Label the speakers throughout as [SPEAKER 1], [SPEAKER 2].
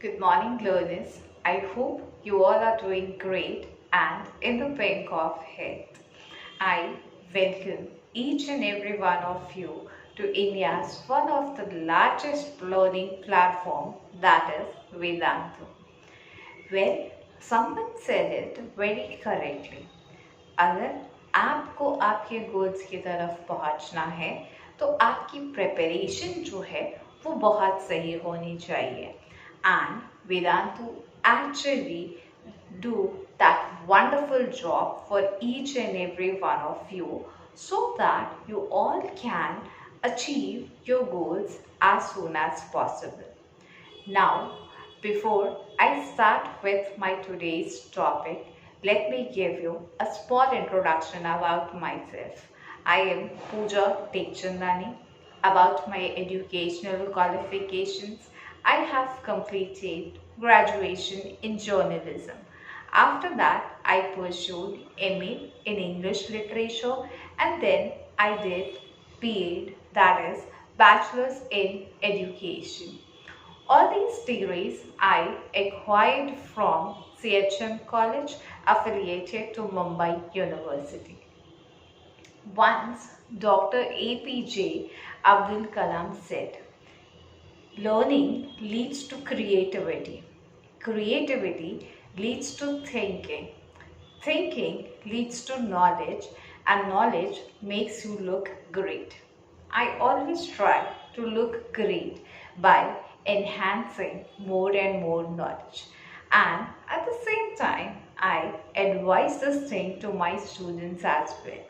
[SPEAKER 1] Good morning, learners. I hope you all are doing great and in the pink of health. I welcome each and every one of you to India's one of the largest learning platform, that is Vedantu. Well, someone said it very correctly. अगर आपको आपके goals की तरफ पहुंचना है तो आपकी preparation जो है वो बहुत सही होनी चाहिए and Vedantu actually do that wonderful job for each and every one of you so that you all can achieve your goals as soon as possible. Now, before I start with my today's topic, let me give you a small introduction about myself. I am Pooja Tekchandani. About my educational qualifications, I have completed graduation in journalism. After that, I pursued MA in English Literature and then I did BEd, that is Bachelor's in Education. All these degrees I acquired from CHM College affiliated to Mumbai University. Once Dr. APJ Abdul Kalam said, learning leads to creativity. Creativity leads to thinking. Thinking leads to knowledge, and knowledge makes you look great. I always try to look great by enhancing more and more knowledge. And at the same time, I advise this thing to my students as well.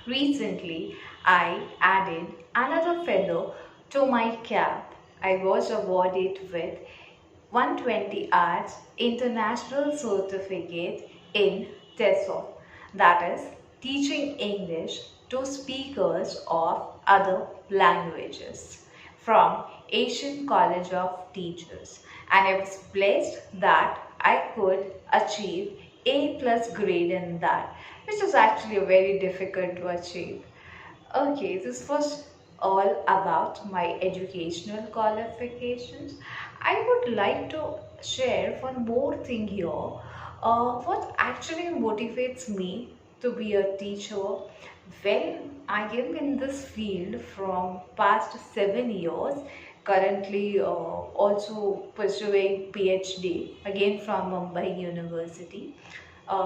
[SPEAKER 1] Recently, I added another feather to my cap. I was awarded with 120 hours international certificate in TESOL, that is teaching English to speakers of other languages from Asian College of Teachers, and I was blessed that I could achieve A plus grade in that, which is actually very difficult to achieve. Okay, this was all about my educational qualifications. I would like to share one more thing here. What actually motivates me to be a teacher? Well, I am in this field from past 7 years. Currently, also pursuing PhD again from Mumbai University.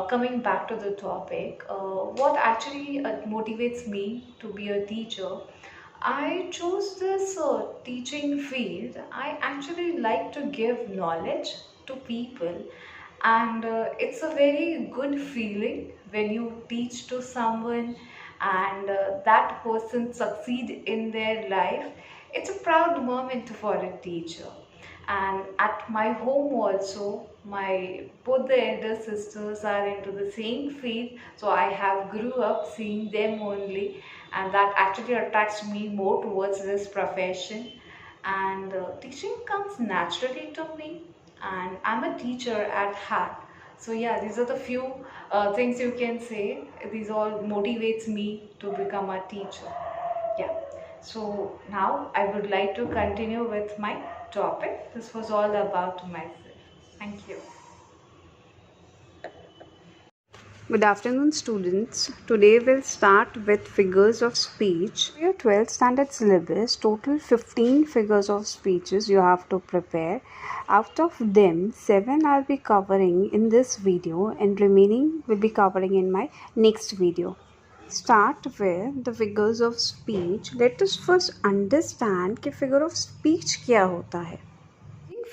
[SPEAKER 1] Coming back to the topic, what actually motivates me to be a teacher? I chose this teaching field. I actually like to give knowledge to people, and it's a very good feeling when you teach to someone and that person succeed in their life. It's a proud moment for a teacher. And at my home also, my both the elder sisters are into the same field, so I have grew up seeing them only, and that actually attracts me more towards this profession. And teaching comes naturally to me, and I'm a teacher at heart. So yeah, these are the few things you can say. These all motivates me to become a teacher. Yeah. So now I would like to continue with my topic. This was all about myself. Thank you.
[SPEAKER 2] Good afternoon, students. Today we'll start with figures of speech. For your 12th standard syllabus, total 15 figures of speeches you have to prepare. Out of them, 7 I'll be covering in this video and remaining will be covering in my next video. Start with the figures of speech. Let us first understand कि figure of speech क्या होता है.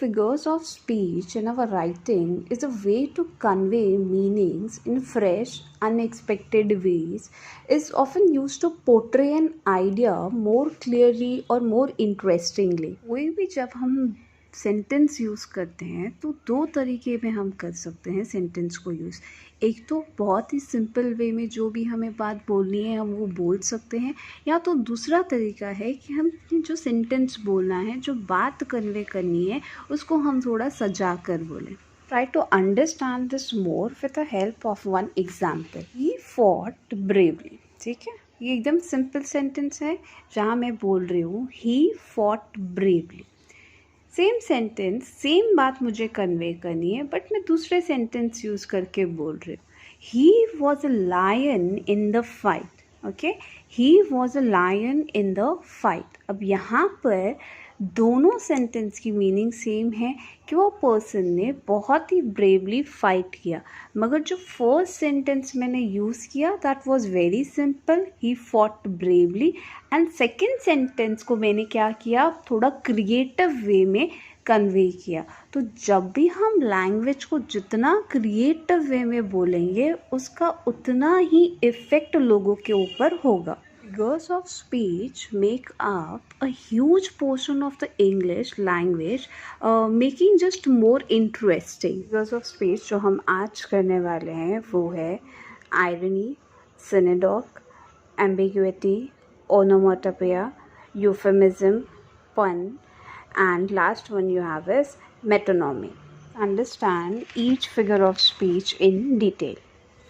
[SPEAKER 2] Figures of speech in our writing is a way to convey meanings in fresh, unexpected ways, is often used to portray an idea more clearly or more interestingly. कोई भी जब हम sentence use करते हैं तो दो तरीके में हम कर सकते हैं सेंटेंस को यूज़. एक तो बहुत ही सिंपल वे में जो भी हमें बात बोलनी है हम वो बोल सकते हैं, या तो दूसरा तरीका है कि हम जो सेंटेंस बोलना है, जो बात कन्वे करनी है, उसको हम थोड़ा सजा कर बोलें. Try to understand this more with the help of one example. He fought bravely. ठीक है, ये एकदम सिंपल सेंटेंस है जहाँ मैं बोल रही हूँ ही fought bravely. Same sentence, same बात मुझे कन्वे करनी है, बट मैं दूसरे सेंटेंस यूज़ करके बोल रही हूँ. He was a lion in the fight. Okay, he was a lion in the fight. अब यहाँ पर दोनों सेंटेंस की मीनिंग सेम है कि वो पर्सन ने बहुत ही ब्रेवली फाइट किया, मगर जो फर्स्ट सेंटेंस मैंने यूज़ किया that was very simple, he fought bravely. And second sentence को मैंने क्या किया, थोड़ा क्रिएटिव वे में कन्वे किया. तो जब भी हम लैंग्वेज को जितना क्रिएटिव वे में बोलेंगे उसका उतना ही इफ़ेक्ट लोगों के ऊपर होगा. Figures of speech make up a huge portion of the English language, making just more interesting. Figures of speech जो हम आज करने वाले हैं वो है irony, synecdoche, ambiguity, onomatopoeia, euphemism, pun, and last one you have is metonymy. Understand each figure of speech in detail.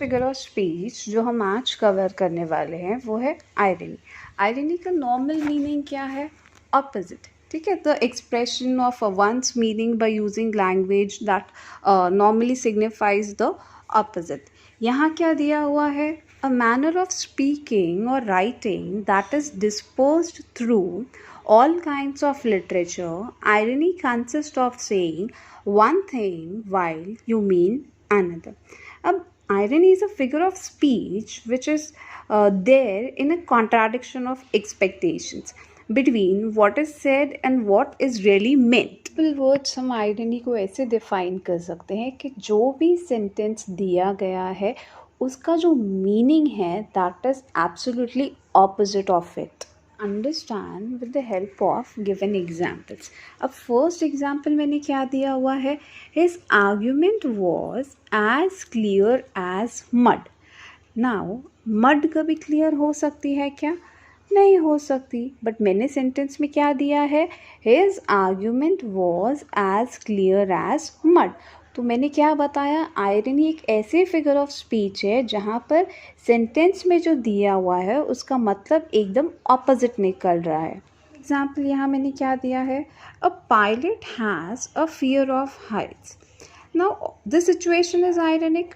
[SPEAKER 2] Figure of speech जो हम आज कवर करने वाले हैं वो है आयरनी. आयरनी का नॉर्मल मीनिंग क्या है, ऑपोजिट. ठीक है, the expression of one's meaning by using language that normally signifies the opposite. यहाँ क्या दिया हुआ है, अ मैनर ऑफ स्पीकिंग और writing that is disposed through all kinds of literature. Irony consists of saying one thing while you mean another. अब irony is a figure of speech which is there in a contradiction of expectations between what is said and what is really meant. Simple words हम irony को ऐसे define कर सकते हैं कि जो भी sentence दिया गया है उसका जो meaning है that is absolutely opposite of it. Understand with the help of given examples. अब first example मैंने क्या दिया हुआ है, his argument was as clear as mud. Now mud कभी clear हो सकती है क्या, नहीं हो सकती, बट मैंने सेंटेंस में क्या दिया है, his argument was as clear as mud. तो मैंने क्या बताया, आयरनी एक ऐसे फिगर ऑफ स्पीच है जहाँ पर सेंटेंस में जो दिया हुआ है उसका मतलब एकदम ऑपोजिट निकल रहा है. एग्जाम्पल यहाँ मैंने क्या दिया है, अ pilot has a fear of heights. Now this situation is ironic.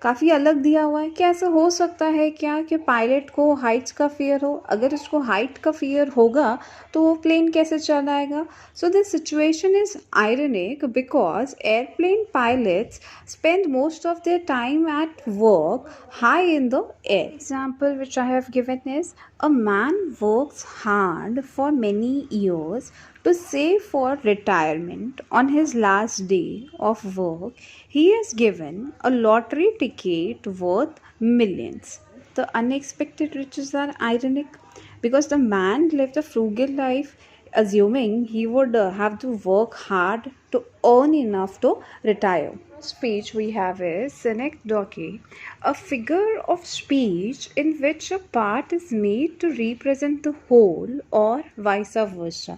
[SPEAKER 2] काफ़ी अलग दिया हुआ है कि ऐसा हो सकता है क्या कि पायलट को हाइट्स का फियर हो, अगर उसको हाइट का फियर होगा तो वो प्लेन कैसे चलाएगा. So this situation is ironic because airplane pilots spend most of their time at work high in the air. Example which I have given is, a man works hard for many years to save for retirement. On his last day of work, he is given a lottery ticket worth millions. The unexpected riches are ironic because the man lived a frugal life, assuming he would have to work hard to earn enough to retire. Speech we have is synecdoche, a figure of speech in which a part is made to represent the whole or vice versa.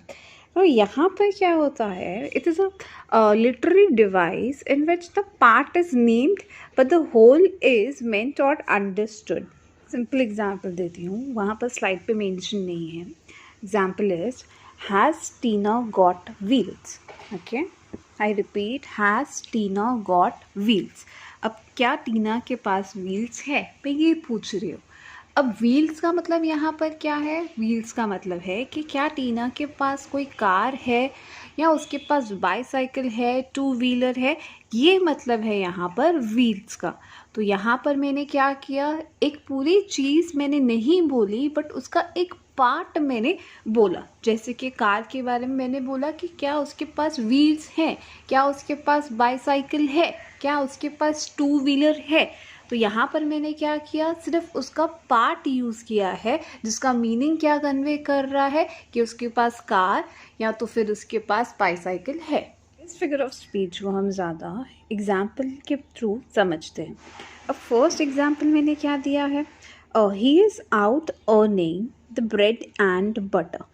[SPEAKER 2] तो यहाँ पर क्या होता है, it is a literary device in which the part is named but the whole is meant or understood. Simple example देती हूँ, वहाँ पर स्लाइड पे मेंशन नहीं है. Example is, has Tina got wheels. Okay, I repeat, has Tina got wheels. अब क्या टीना के पास व्हील्स है, मैं ये पूछ रही हूँ. अब व्हील्स का मतलब यहाँ पर क्या है, व्हील्स का मतलब है कि क्या टीना के पास कोई कार है या उसके पास बाईसाइकिल है, टू व्हीलर है, ये मतलब है यहाँ पर व्हील्स का. तो यहाँ पर मैंने क्या किया, एक पूरी चीज़ मैंने नहीं बोली बट उसका एक पार्ट मैंने बोला. जैसे कि कार के बारे में मैंने बोला कि क्या उसके पास व्हील्स हैं, क्या उसके पास बाईसाइकिल है, क्या उसके पास टू व्हीलर है. तो यहाँ पर मैंने क्या किया, सिर्फ उसका पार्ट यूज़ किया है जिसका मीनिंग क्या कन्वे कर रहा है कि उसके पास कार या तो फिर उसके पास बाईसाइकिल है. इस फिगर ऑफ स्पीच को हम ज़्यादा एग्जाम्पल के थ्रू समझते हैं. अब फर्स्ट एग्जाम्पल मैंने क्या दिया है, he is out earning the bread and butter.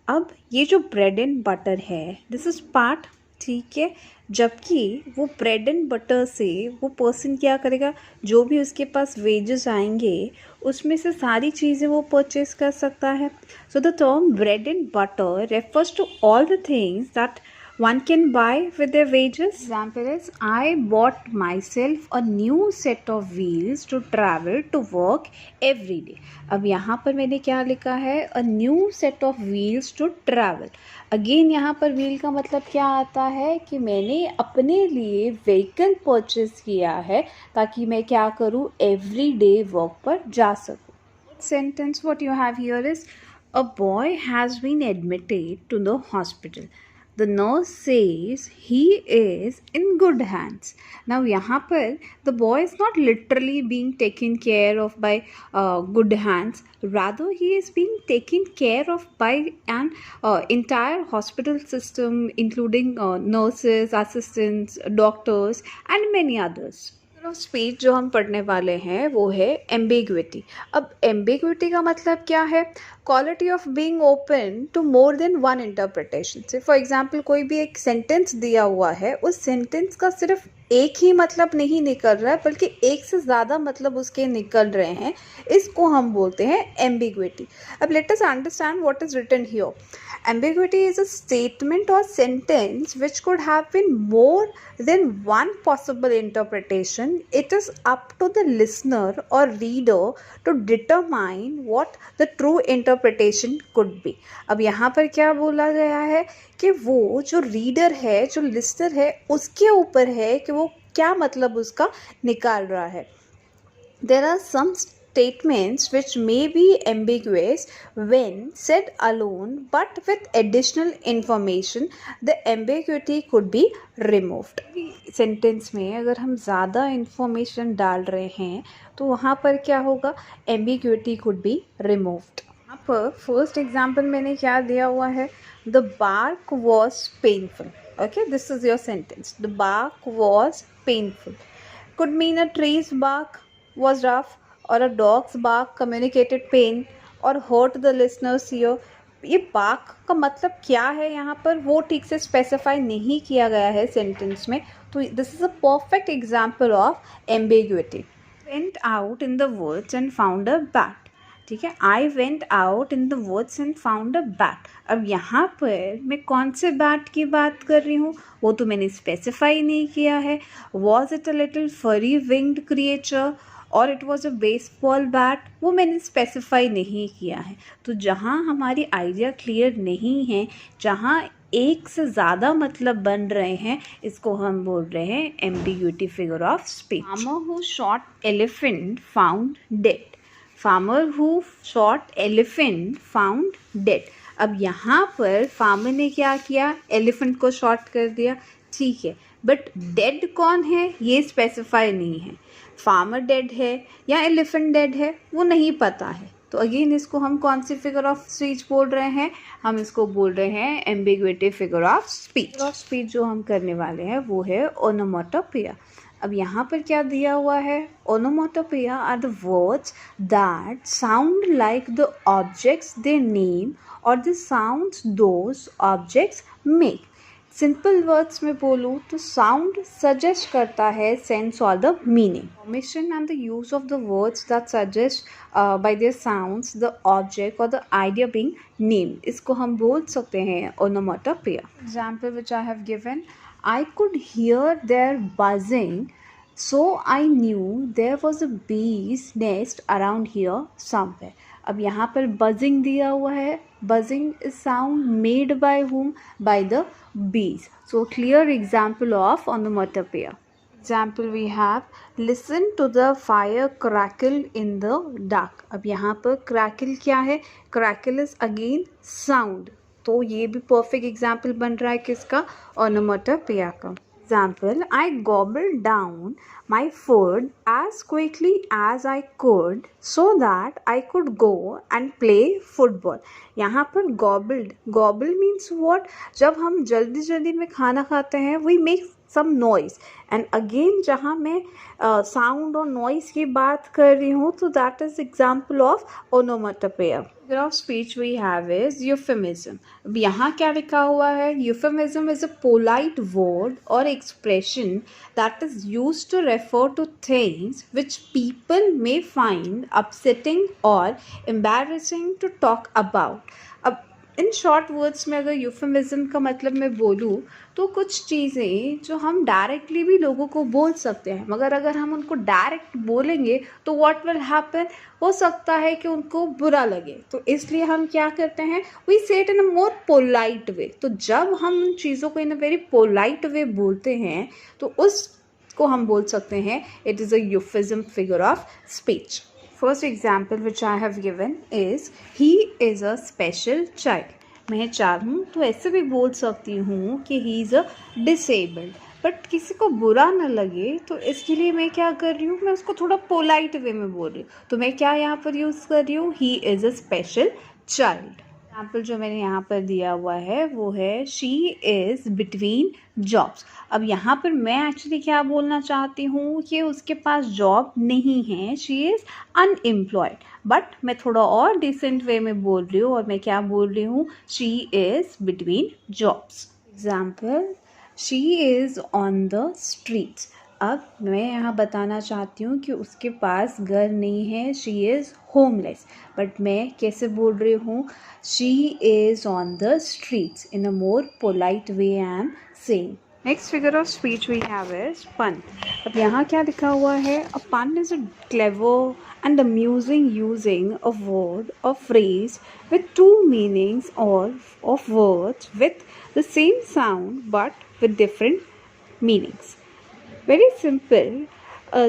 [SPEAKER 2] अब ये जो ब्रेड एंड बटर है दिस इज़ पार्ट, ठीक है, जबकि वो ब्रेड एंड बटर से वो पर्सन क्या करेगा, जो भी उसके पास वेजेस आएंगे उसमें से सारी चीज़ें वो परचेज कर सकता है. So the term bread and butter refers to all the things that one can buy with their wages. Example is, I bought myself a new set of wheels to travel to work every day. अब यहाँ पर मैंने क्या लिखा है, a new set of wheels to travel. Again यहाँ पर wheel का मतलब क्या आता है कि मैंने अपने लिए व्हीकल परचेस किया है ताकि मैं क्या करूँ, एवरी डे वर्क पर जा सकूँ. Sentence what you have here is, a boy has been admitted to the hospital. The nurse says he is in good hands. Now यहाँ पर the boy is not literally being taken care of by good hands. Rather he is being taken care of by an entire hospital system, including nurses, assistants, doctors and many others. Speech जो हम पढ़ने वाले हैं वो है ambiguity. अब ambiguity का मतलब क्या है, quality of being open to more than one interpretation. Say for example कोई भी एक सेंटेंस दिया हुआ है, उस सेंटेंस का सिर्फ एक ही मतलब नहीं निकल रहा है बल्कि एक से ज़्यादा मतलब उसके निकल रहे हैं, इसको हम बोलते हैं एम्बिग्विटी. अब let us understand what is written here. Ambiguity is a statement or sentence which could have been more than one possible interpretation. It is up to the listener or reader to determine what the true interpretation could be. अब यहाँ पर क्या बोला गया है कि वो जो रीडर है, जो लिस्नर है, उसके ऊपर है कि वो क्या मतलब उसका निकाल रहा है. There are some statements which may be ambiguous when said alone, but with additional information the ambiguity could be removed. Sentence में अगर हम ज़्यादा इंफॉर्मेशन डाल रहे हैं तो वहाँ पर क्या होगा, ambiguity could be removed. यहाँ पर फर्स्ट एग्जाम्पल मैंने क्या दिया हुआ है, the bark was painful. Okay, this is your sentence. The bark was painful could mean a tree's bark was rough or a dog's bark communicated pain or hurt the listener's ear. ये bark का मतलब क्या है यहाँ पर वो ठीक से स्पेसिफाई नहीं किया गया है सेंटेंस में, तो this is a perfect example of ambiguity. Went out in the woods and found a bat. ठीक है, I went out in the woods and found a bat. अब यहाँ पर मैं कौन से बैट की बात कर रही हूँ वो तो मैंने स्पेसिफाई नहीं किया है. वॉज इट अ लिटिल फरी विंग्ड क्रिएचर और it was a baseball bat, वो मैंने स्पेसिफाई नहीं किया है. तो जहाँ हमारी आइडिया क्लियर नहीं है, जहाँ एक से ज़्यादा मतलब बन रहे हैं, इसको हम बोल रहे हैं ambiguity figure of speech. Farmer who shot elephant found dead. Farmer who shot elephant found dead. अब यहाँ पर फार्मर ने क्या किया, एलिफेंट को शॉट कर दिया, ठीक है, बट डेड कौन है ये स्पेसिफाई नहीं है. फार्मर डेड है या एलिफेंट डेड है वो नहीं पता है. तो अगेन इसको हम कौन सी फिगर ऑफ स्पीच बोल रहे हैं, हम इसको बोल रहे हैं ambiguity figure of speech. Of speech जो हम करने वाले हैं वो है ओनोमेटोपोइया. अब यहाँ पर क्या दिया हुआ है, onomatopoeia are the words that sound like the objects they name और the sounds those objects make. Simple words में बोलूँ तो साउंड सजेस्ट करता है सेंस और the meaning. Formation and the use of the words that suggest by their sounds the object और the idea being named, इसको हम बोल सकते हैं onomatopoeia. Example which I have given, I could hear their buzzing, so I knew there was a bee's nest around here somewhere. अब यहाँ पर buzzing दिया हुआ है. Buzzing is sound made by whom? By the bees. So clear example of onomatopoeia. Example we have, listen to the fire crackle in the dark. अब यहाँ पर crackle क्या है, crackle is again sound. तो ये भी परफेक्ट एग्जाम्पल बन रहा है किसका, ओनोमेटोपोइया का. Example, I gobbled down my food as quickly as I could so that I could go and play football. यहाँ पर गॉबल्ड, गॉबल मीन्स व्हाट, जब हम जल्दी जल्दी में खाना खाते हैं we make some noise. And again जहाँ मैं साउंड और नॉइज की बात कर रही हूँ तो that is example of ओनोमेटोपोइया. Figure of speech we have is euphemism. अब यहाँ क्या लिखा हुआ है, euphemism is a polite word or expression that is used to refer to things which people may find upsetting or embarrassing to talk about. अब in short words में अगर euphemism का मतलब मैं बोलूँ तो कुछ चीज़ें जो हम डायरेक्टली भी लोगों को बोल सकते हैं, मगर अगर हम उनको डायरेक्ट बोलेंगे तो व्हाट विल हैपन, हो सकता है कि उनको बुरा लगे। तो इसलिए हम क्या करते हैं, वी से it in a more polite वे। तो जब हम उन चीज़ों को इन अ वेरी पोलाइट वे बोलते हैं तो उसको हम बोल सकते हैं it is a euphemism figure of speech. First example which I have given is he is a special child. मैं चाहूँ तो ऐसे भी बोल सकती हूँ कि he is a disabled, but किसी को बुरा ना लगे तो इसके लिए मैं क्या कर रही हूँ, मैं उसको थोड़ा पोलाइट वे में बोल रही हूँ। तो मैं क्या यहाँ पर यूज़ कर रही हूँ, he is a special child। Example जो मैंने यहाँ पर दिया हुआ है वो है शी इज़ बिटवीन जॉब्स। अब यहाँ पर मैं एक्चुअली क्या बोलना चाहती हूँ कि उसके पास जॉब नहीं है, शी इज़ अनएम्प्लॉयड, बट मैं थोड़ा और डिसेंट वे में बोल रही हूँ और मैं क्या बोल रही हूँ, she is between jobs. Example, she is on the streets. अब मैं यहाँ बताना चाहती हूँ कि उसके पास घर नहीं है, शी इज़ होमलेस, बट मैं कैसे बोल रही हूँ, she is on the streets. In a more polite way I am saying. Next figure of speech we have is pun. अब यहाँ क्या लिखा हुआ है, a pun is a clever and amusing using a word or phrase with two meanings or of words with the same sound but with different meanings. Very simple,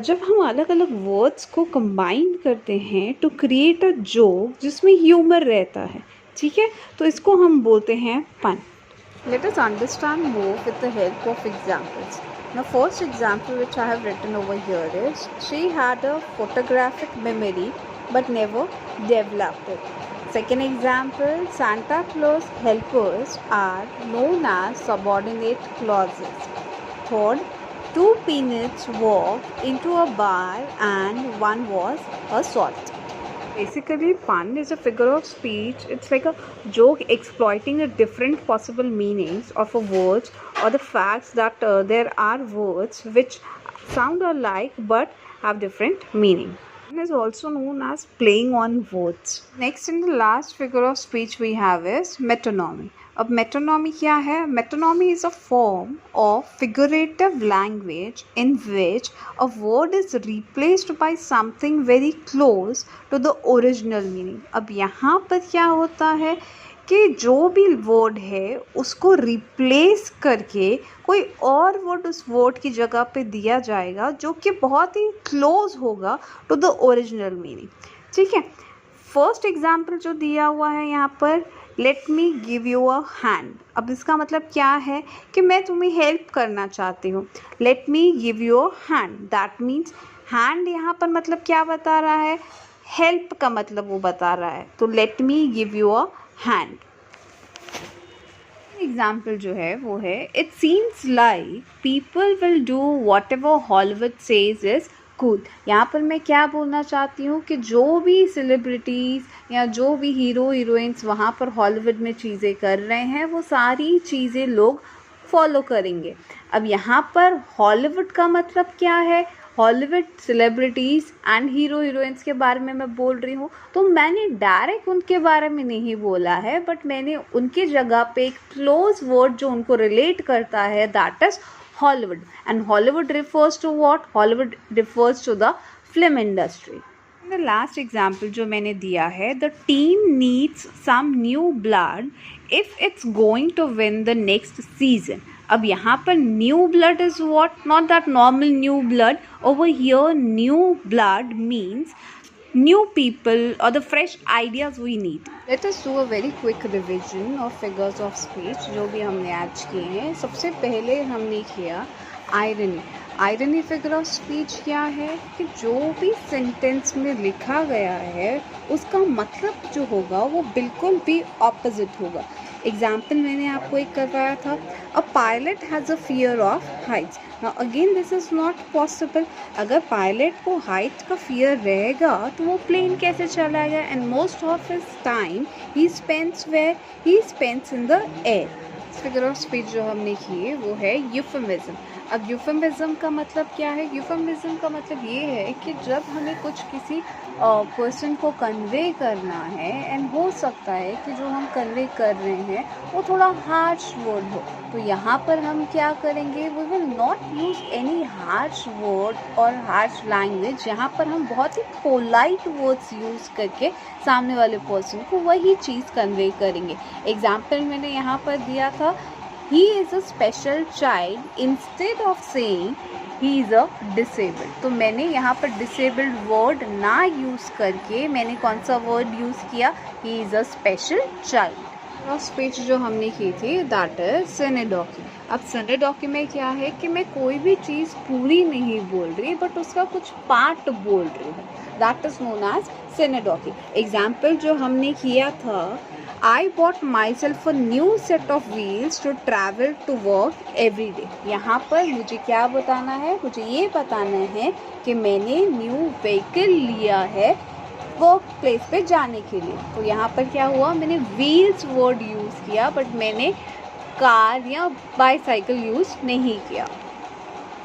[SPEAKER 2] जब हम अलग अलग वर्ड्स को कंबाइन करते हैं टू क्रिएट अ जोक जिसमें humour रहता है, ठीक है, तो इसको हम बोलते हैं पन। Late us understand more with the help of examples. Now first example which I have written over here is she had a photographic memory but never developed it. Second example, Santa Claus helpers are known as subordinate clauses. Third, two peanuts walked into a bar and one was a salt. Basically, pun is a figure of speech. It's like a joke exploiting the different possible meanings of a word or the facts that there are words which sound alike but have different meaning. Pun is also known as playing on words. Next and the last figure of speech we have is metonymy. अब metonymy क्या है? Metonymy is a form of figurative language in which a word is replaced by something very close to the original meaning. अब यहाँ पर क्या होता है कि जो भी वर्ड है उसको रिप्लेस करके कोई और वर्ड उस वर्ड की जगह पे दिया जाएगा जो कि बहुत ही क्लोज होगा टू द ओरिजिनल मीनिंग, ठीक है। फर्स्ट एग्जाम्पल जो दिया हुआ है यहाँ पर, let me give you a hand. अब इसका मतलब क्या है कि मैं तुम्हें हेल्प करना चाहती हूँ। Let me give you a hand, that means hand यहाँ पर मतलब क्या बता रहा है, हेल्प का मतलब वो बता रहा है। तो let me give you a hand. Example जो है वो है, it seems like people will do what ever Hollywood says is cool. यहाँ पर मैं क्या बोलना चाहती हूँ कि जो भी सेलिब्रिटीज़ या जो भी हीरो हीरोइंस वहाँ पर हॉलीवुड में चीज़ें कर रहे हैं वो सारी चीज़ें लोग फॉलो करेंगे। अब यहाँ पर हॉलीवुड का मतलब क्या है, Hollywood celebrities and hero heroines के बारे में मैं बोल रही हूँ। तो मैंने डायरेक्ट उनके बारे में नहीं बोला है, बट मैंने उनके जगह पे एक क्लोज वर्ड जो उनको रिलेट करता है, that is Hollywood. And Hollywood refers to what? Hollywood refers to the film industry. The last example जो मैंने दिया है, the team needs some new blood if it's going to win the next season. अब यहाँ पर new blood is what? Not that normal new blood. Over here, new blood means new people or the fresh ideas we need. Let us do a very quick revision of figures of speech जो भी हमने आज किए हैं। सबसे पहले हमने किया irony. Irony figure of speech क्या है कि जो भी सेंटेंस में लिखा गया है उसका मतलब जो होगा वो बिल्कुल भी ऑपोजिट होगा। एग्जाम्पल मैंने आपको एक करवाया था, a pilot has a fear of heights. Now again this is not possible. अगर पायलट को हाइट का फियर रहेगा तो वो प्लेन कैसे चलाएगा, and most of his time he spends where, he spends in the air. Figure of speech जो हमने की वो है यूफेमिज्म। अब यूफेमिज्म का मतलब क्या है? यूफेमिज्म का मतलब ये है कि जब हमें कुछ किसी पर्सन को कन्वे करना है एंड हो सकता है कि जो हम कन्वे कर रहे हैं वो थोड़ा हार्श वर्ड हो, तो यहाँ पर हम क्या करेंगे? We will not use any harsh word और हार्श लैंग्वेज। यहाँ पर हम बहुत ही पोलाइट वर्ड्स यूज़ करके सामने वाले पर्सन को वही चीज़ कन्वे करेंगे। एग्जाम्पल मैंने यहाँ पर दिया था, he is a special child, instead of saying he is a disabled। तो मैंने यहाँ पर disabled वर्ड ना यूज़ करके मैंने कौन सा वर्ड यूज़ किया? he is a special child। और स्पीच जो हमने की थी दैट इज सिनेडॉकी। अब सिनेडॉकी में क्या है कि मैं कोई भी चीज़ पूरी नहीं बोल रही बट उसका कुछ पार्ट बोल रही हूँ, that is known as synecdoche. Example जो हमने किया था, I bought myself a new set of wheels to travel to work every day। यहाँ पर मुझे क्या बताना है? मुझे ये बताना है कि मैंने न्यू व्हीकल लिया है वर्क प्लेस पे जाने के लिए। तो यहाँ पर क्या हुआ? मैंने व्हील्स वर्ड यूज़ किया बट मैंने कार या बाईसाइकिल यूज़ नहीं किया।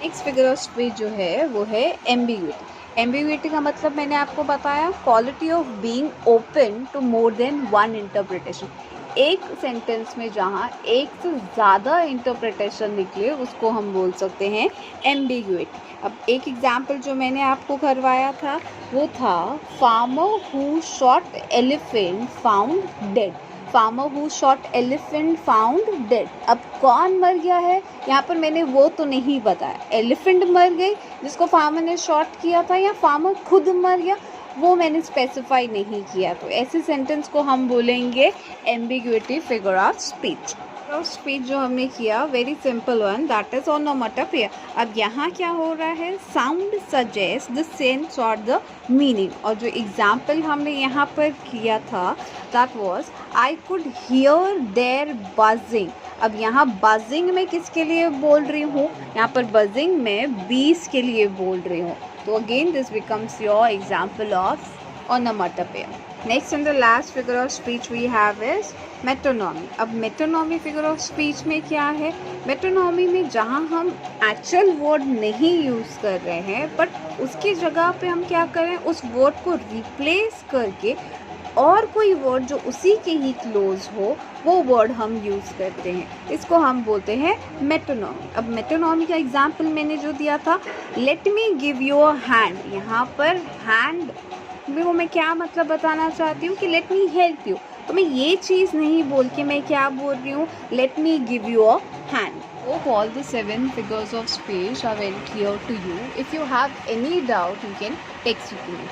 [SPEAKER 2] नेक्स्ट फिगर ऑफ स्पीच जो है वो है एम्बिग्यूटी। एम्बिग्यूटी का मतलब मैंने आपको बताया, quality of being open to more than one interpretation. एक सेंटेंस में जहाँ एक से ज़्यादा इंटरप्रिटेशन निकले उसको हम बोल सकते हैं एम्बिग्यूटी। अब एक एग्जाम्पल जो मैंने आपको करवाया था वो था, farmer who shot elephant found dead. Farmer who shot elephant found dead. अब कौन मर गया है? यहाँ पर मैंने वो तो नहीं बताया, एलिफेंट मर गई जिसको फार्मर ने शॉट किया था या फार्मर खुद मर गया, वो मैंने स्पेसिफाई नहीं किया। तो ऐसे सेंटेंस को हम बोलेंगे ambiguity figure of speech. Speech जो हमने किया very simple one, that is onomatopoeia. अब यहाँ क्या हो रहा है? साउंड सजेस्ट द सेंस और द मीनिंग। और जो एग्जाम्पल हमने यहाँ पर किया था that was, I could hear there buzzing. अब यहाँ बजिंग में किसके लिए बोल रही हूँ? यहाँ पर बजिंग में बीस के लिए बोल रही हूँ। तो again this becomes your example of onomatopoeia। Next and the last figure of speech we have is metonymy. अब मेटोनॉमी फिगर ऑफ स्पीच में क्या है? मेटोनॉमी में जहाँ हम एक्चुअल वर्ड नहीं यूज़ कर रहे हैं बट उसकी जगह पे हम क्या करें, उस वर्ड को रिप्लेस करके और कोई वर्ड जो उसी के ही क्लोज हो वो वर्ड हम यूज़ करते हैं, इसको हम बोलते हैं मेटोनॉमी। अब मेटोनॉमी का एग्जाम्पल मैंने जो दिया था, let me give you a hand. यहाँ पर हैंड वो मैं क्या मतलब बताना चाहती हूँ कि लेट मी हेल्प यू। तो मैं ये चीज़ नहीं बोल के मैं क्या बोल रही हूँ, let me give you a hand. Hope all the 7 figures of speech are very clear to you. If you have any doubt, you can text it to me.